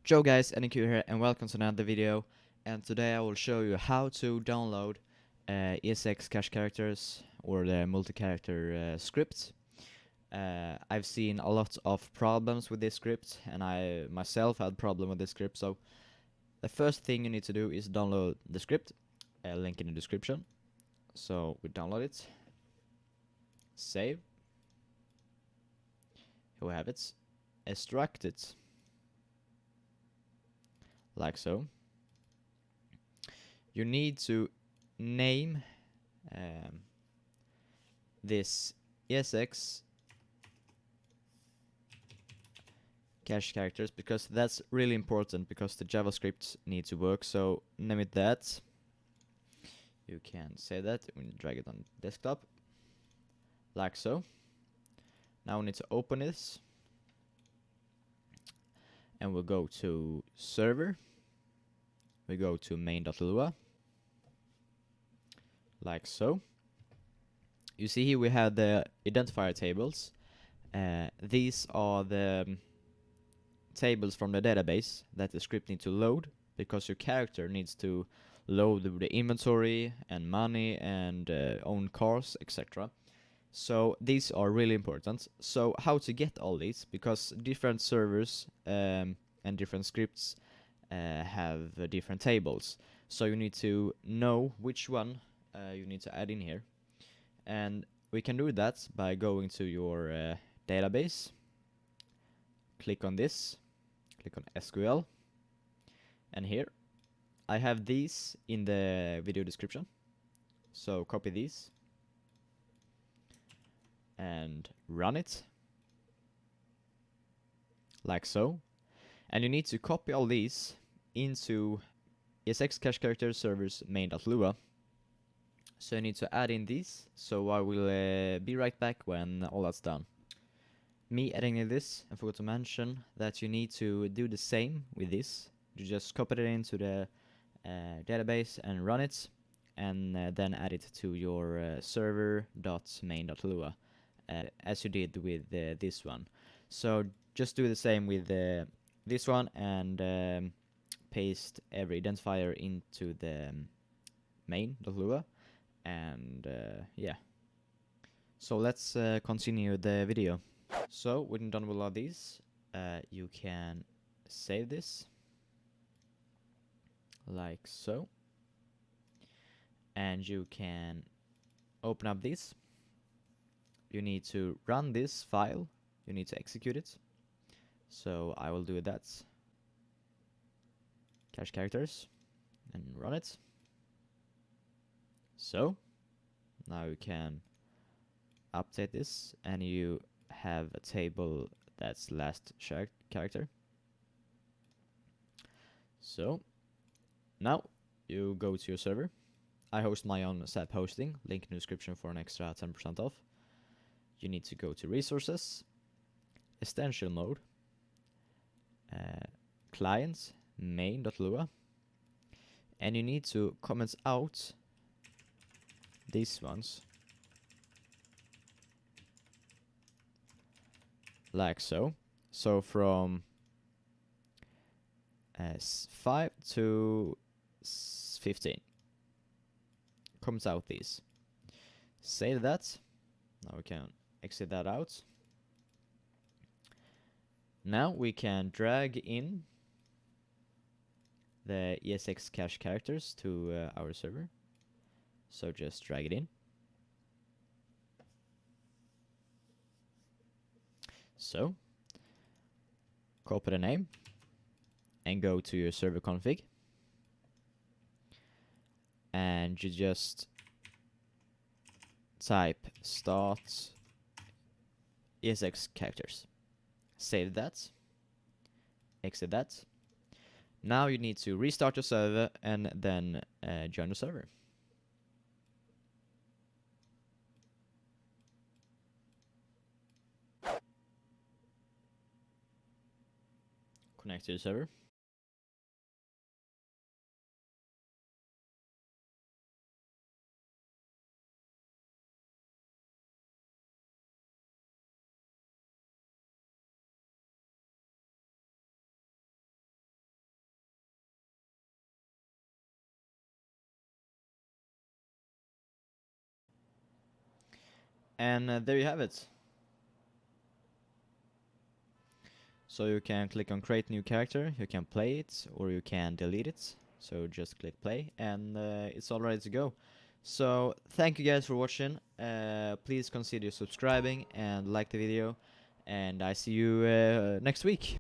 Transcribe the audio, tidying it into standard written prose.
Joe guys, NQ here and welcome to another video, and today I will show you how to download ESX cache characters or the multi-character script. I've seen a lot of problems with this script, and I myself had problem with this script, so the first thing you need to do is download the script, link in the description. So we download it, save, here we have it, extract it, like so. You need to name this ESX cache characters because that's really important, because the JavaScript needs to work. So name it that. You can say that when you drag it on desktop, like so. Now we need to open this, and we'll go to server. We go to main.lua, like so. You see here we have the identifier tables. These are the tables from the database that the script needs to load, because your character needs to load the inventory and money and own cars, etc. So these are really important. So how to get all these, because different servers and different scripts have different tables, so you need to know which one you need to add in here. And we can do that by going to your database, click on this, click on SQL, and here I have these in the video description, so copy these and run it, like so. And you need to copy all these into ESX cache character servers main.lua. So you need to add in these, so I will be right back when all that's done. Me adding in this, I forgot to mention that you need to do the same with this. You just copy it into the database and run it, and then add it to your server.main.lua, as you did with this one. So just do the same with this one, and paste every identifier into the main.lua, and yeah. So let's continue the video. So when you're done with all these, you can save this, like so, and you can open up this. You need to run this file, you need to execute it, so I will do that. Cache characters, and run it. So now you can update this, and you have a table that's last character. So now you go to your server. I host my own SAP hosting, link in the description for an extra 10% off. You need to go to resources, essential mode, clients, main.lua, and you need to comment out these ones, like so. So from 5 to 15, comments out these. Save that. Now we can exit that out. Now we can drag in the ESX cache characters to our server. So just drag it in. So copy the name and go to your server config, and you just type start ESX characters. Save that, exit that. Now you need to restart your server and then join the server. Connect to the server. And there you have it. So you can click on create new character, you can play it or you can delete it. So just click play and it's all ready to go. So thank you guys for watching. Please consider subscribing and like the video, and I see you next week.